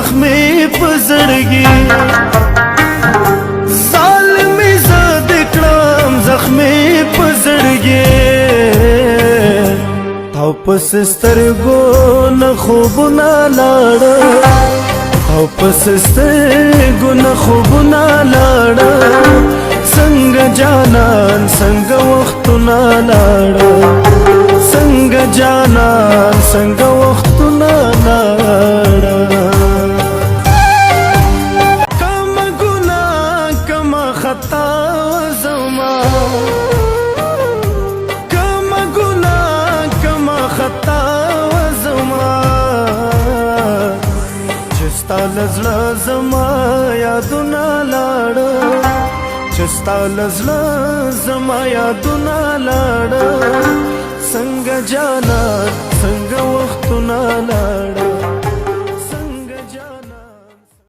زخمی پزړګي ظالمي زد کړم زخمی پزړګي او پس سترګو نه خوبونه لاړ او پس سترګو نه خوبونه لاړ څنګه جانان څنګه وختونه لاړ څنګه جانان څنګه وختونه لاړ کم ګناه کم خطا زما کم ګناه کم خطا زما چستا لزړه زما یادونه لاړ چستا لزړه زما یادونه لاړ څنګه جانان څنګه وختونه